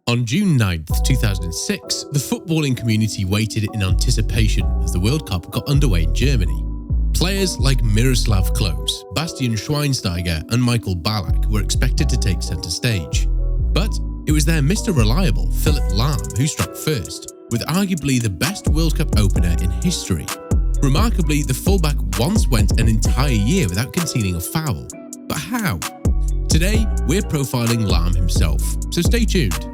On June 9th, 2006, the footballing community waited in anticipation as the World Cup got underway in Germany. Players like Miroslav Klose, Bastian Schweinsteiger and Michael Ballack were expected to take centre stage. But it was their Mr. Reliable, Philip Lahm, who struck first, with arguably the best World Cup opener in history. Remarkably, the fullback once went an entire year without conceding a foul. But how? Today, we're profiling Lahm himself, so stay tuned.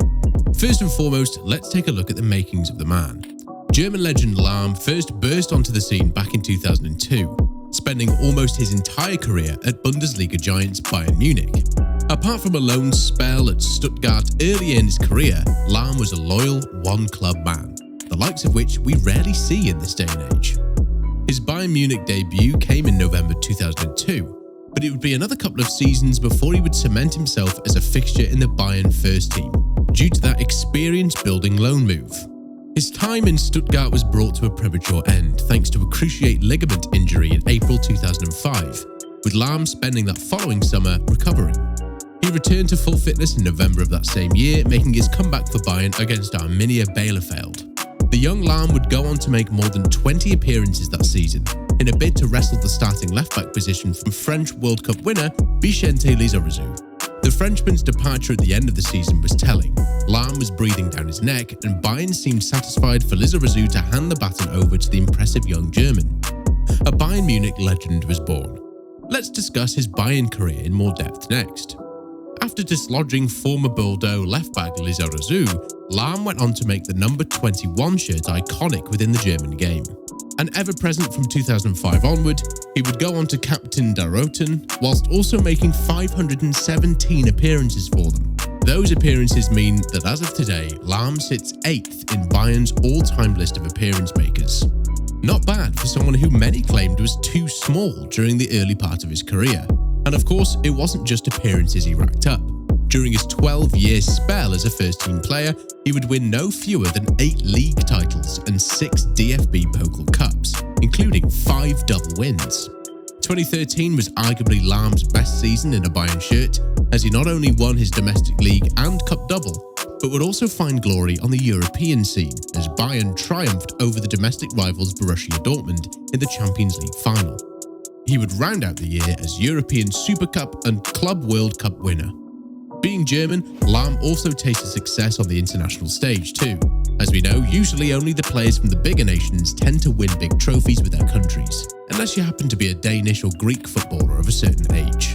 First and foremost, let's take a look at the makings of the man. German legend Lahm first burst onto the scene back in 2002, spending almost his entire career at Bundesliga giants Bayern Munich. Apart from a loan spell at Stuttgart earlier in his career, Lahm was a loyal, one-club man, the likes of which we rarely see in this day and age. His Bayern Munich debut came in November 2002, but it would be another couple of seasons before he would cement himself as a fixture in the Bayern first team, due to that experience-building loan move. His time in Stuttgart was brought to a premature end thanks to a cruciate ligament injury in April 2005, with Lahm spending that following summer recovering. He returned to full fitness in November of that same year, making his comeback for Bayern against Arminia Bielefeld. The young Lahm would go on to make more than 20 appearances that season, in a bid to wrestle the starting left-back position from French World Cup winner Vicente Lizarazu. The Frenchman's departure at the end of the season was telling. Lahm was breathing down his neck, and Bayern seemed satisfied for Lizarazu to hand the baton over to the impressive young German. A Bayern Munich legend was born. Let's discuss his Bayern career in more depth next. After dislodging former Bordeaux left-back Lizarazu, Lahm went on to make the number 21 shirt iconic within the German game. And ever-present from 2005 onward, he would go on to captain Der Roten, whilst also making 517 appearances for them. Those appearances mean that as of today, Lahm sits 8th in Bayern's all-time list of appearance makers. Not bad for someone who many claimed was too small during the early part of his career. And of course, it wasn't just appearances he racked up. During his 12-year spell as a first-team player, he would win no fewer than 8 league titles and 6 DFB-Pokal cups, including 5 double wins. 2013 was arguably Lahm's best season in a Bayern shirt, as he not only won his domestic league and cup double, but would also find glory on the European scene as Bayern triumphed over the domestic rivals Borussia Dortmund in the Champions League final. He would round out the year as European Super Cup and Club World Cup winner. Being German, Lahm also tasted success on the international stage too. As we know, usually only the players from the bigger nations tend to win big trophies with their countries, unless you happen to be a Danish or Greek footballer of a certain age.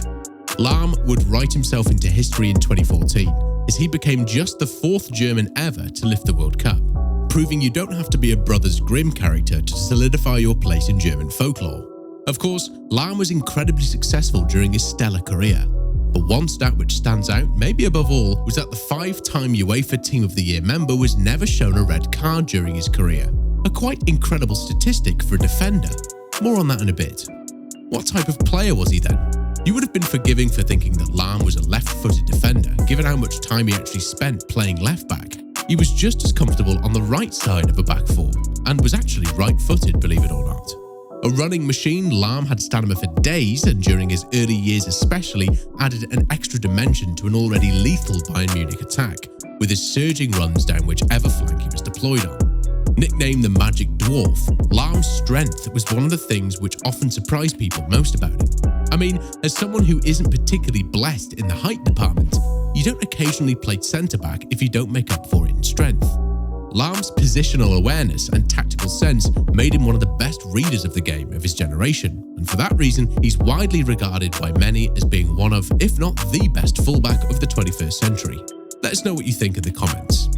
Lahm would write himself into history in 2014, as he became just the 4th German ever to lift the World Cup, proving you don't have to be a Brothers Grimm character to solidify your place in German folklore. Of course, Lahm was incredibly successful during his stellar career. But one stat which stands out, maybe above all, was that the 5-time UEFA Team of the Year member was never shown a red card during his career. A quite incredible statistic for a defender. More on that in a bit. What type of player was he then? You would have been forgiving for thinking that Lahm was a left-footed defender, given how much time he actually spent playing left-back. He was just as comfortable on the right side of a back four, and was actually right-footed, believe it or not. A running machine, Lahm had stamina for days, and during his early years especially, added an extra dimension to an already lethal Bayern Munich attack, with his surging runs down whichever flank he was deployed on. Nicknamed the Magic Dwarf, Lahm's strength was one of the things which often surprised people most about him. I mean, as someone who isn't particularly blessed in the height department, you don't occasionally play centre-back if you don't make up for it in strength. Lahm's positional awareness and tactical sense made him one of the best readers of the game of his generation, and for that reason, he's widely regarded by many as being one of, if not the best fullback of the 21st century. Let us know what you think in the comments.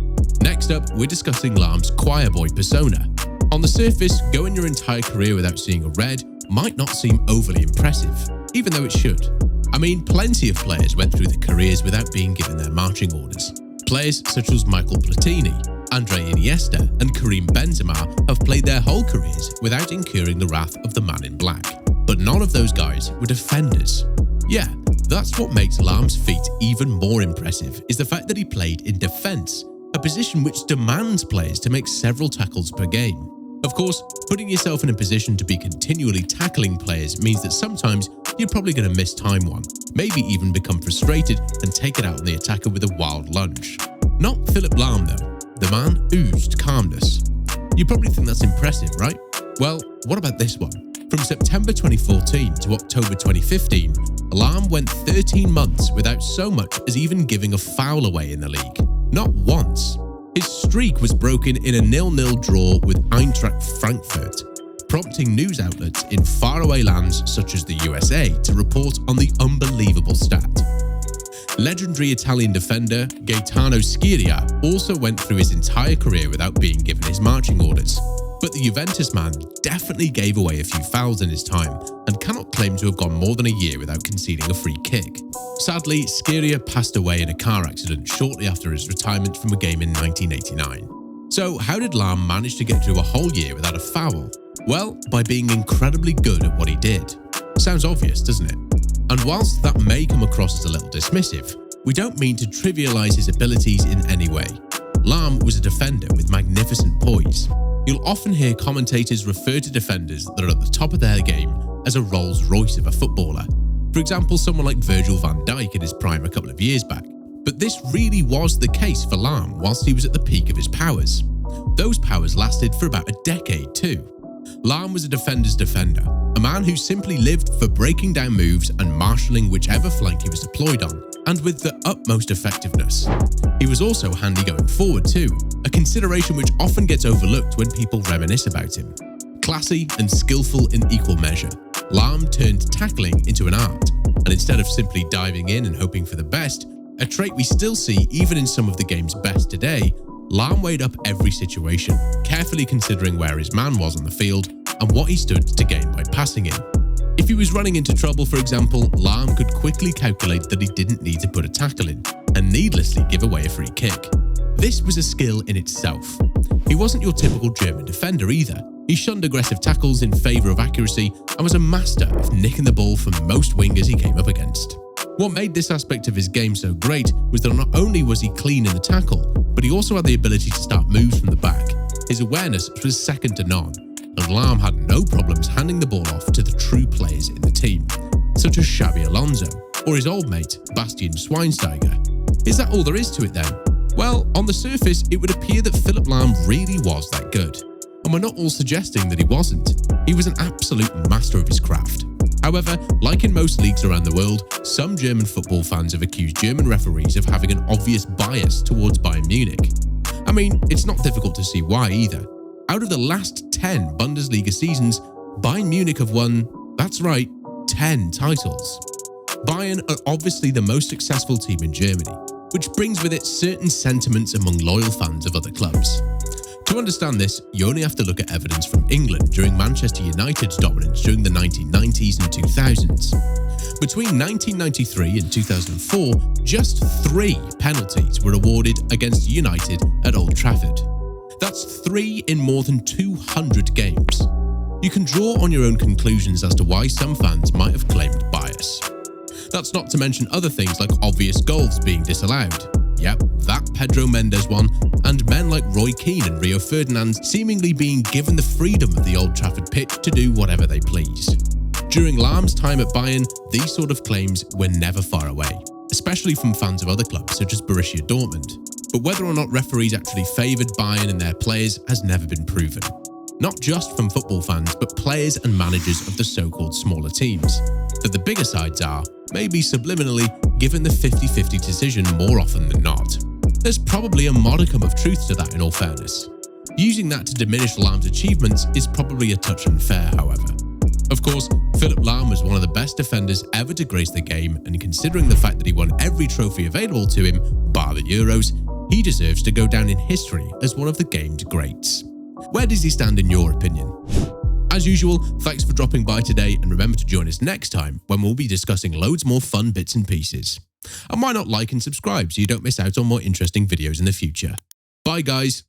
Next up, we're discussing Lahm's choir boy persona. On the surface, going your entire career without seeing a red might not seem overly impressive, even though it should. I mean, plenty of players went through their careers without being given their marching orders. Players such as Michael Platini, Andre Iniesta and Karim Benzema have played their whole careers without incurring the wrath of the man in black. But none of those guys were defenders. Yeah, that's what makes Lahm's feat even more impressive, is the fact that he played in defence, a position which demands players to make several tackles per game. Of course, putting yourself in a position to be continually tackling players means that sometimes you're probably going to miss time one, maybe even become frustrated and take it out on the attacker with a wild lunge. Not Philip Lahm though. The man oozed calmness. You probably think that's impressive, right? Well, what about this one? From September 2014 to October 2015, Lahm went 13 months without so much as even giving a foul away in the league. Not once. His streak was broken in a 0-0 draw with Eintracht Frankfurt, prompting news outlets in faraway lands such as the USA to report on the unbelievable stat. Legendary Italian defender Gaetano Scirea also went through his entire career without being given his marching orders. But the Juventus man definitely gave away a few fouls in his time and cannot claim to have gone more than a year without conceding a free kick. Sadly, Scirea passed away in a car accident shortly after his retirement from a game in 1989. So how did Lahm manage to get through a whole year without a foul? Well, by being incredibly good at what he did. Sounds obvious, doesn't it? And whilst that may come across as a little dismissive, we don't mean to trivialize his abilities in any way. Lahm was a defender with magnificent poise. You'll often hear commentators refer to defenders that are at the top of their game as a Rolls Royce of a footballer. For example, someone like Virgil van Dijk in his prime a couple of years back. But this really was the case for Lahm whilst he was at the peak of his powers. Those powers lasted for about a decade too. Lahm was a defender's defender, a man who simply lived for breaking down moves and marshalling whichever flank he was deployed on, and with the utmost effectiveness. He was also handy going forward too, a consideration which often gets overlooked when people reminisce about him. Classy and skillful in equal measure, Lahm turned tackling into an art, and instead of simply diving in and hoping for the best, a trait we still see even in some of the game's best today, Lahm weighed up every situation, carefully considering where his man was on the field and what he stood to gain by passing in. If he was running into trouble, for example, Lahm could quickly calculate that he didn't need to put a tackle in and needlessly give away a free kick. This was a skill in itself. He wasn't your typical German defender either. He shunned aggressive tackles in favour of accuracy and was a master of nicking the ball from most wingers he came up against. What made this aspect of his game so great was that not only was he clean in the tackle, but he also had the ability to start moves from the back. His awareness was second to none, and Lahm had no problems handing the ball off to the true players in the team, such as Xabi Alonso or his old mate Bastian Schweinsteiger. Is that all there is to it then? Well, on the surface, it would appear that Philip Lahm really was that good. And we're not all suggesting that he wasn't. He was an absolute master of his craft. However, like in most leagues around the world, some German football fans have accused German referees of having an obvious bias towards Bayern Munich. I mean, it's not difficult to see why either. Out of the last 10 Bundesliga seasons, Bayern Munich have won, that's right, 10 titles. Bayern are obviously the most successful team in Germany, which brings with it certain sentiments among loyal fans of other clubs. To understand this, you only have to look at evidence from England during Manchester United's dominance during the 1990s and 2000s. Between 1993 and 2004, just 3 penalties were awarded against United at Old Trafford. That's 3 in more than 200 games. You can draw on your own conclusions as to why some fans might have claimed bias. That's not to mention other things like obvious goals being disallowed. Yep, that Pedro Mendes one, and men like Roy Keane and Rio Ferdinand seemingly being given the freedom of the Old Trafford pitch to do whatever they please. During Lahm's time at Bayern, these sort of claims were never far away, especially from fans of other clubs such as Borussia Dortmund. But whether or not referees actually favoured Bayern and their players has never been proven. Not just from football fans, but players and managers of the so-called smaller teams. That the bigger sides are, maybe subliminally, given the 50-50 decision more often than not. There's probably a modicum of truth to that in all fairness. Using that to diminish Lahm's achievements is probably a touch unfair, however. Of course, Philip Lahm was one of the best defenders ever to grace the game, and considering the fact that he won every trophy available to him, bar the Euros, he deserves to go down in history as one of the game's greats. Where does he stand in your opinion? As usual, thanks for dropping by today, and remember to join us next time when we'll be discussing loads more fun bits and pieces. And why not like and subscribe so you don't miss out on more interesting videos in the future. Bye guys!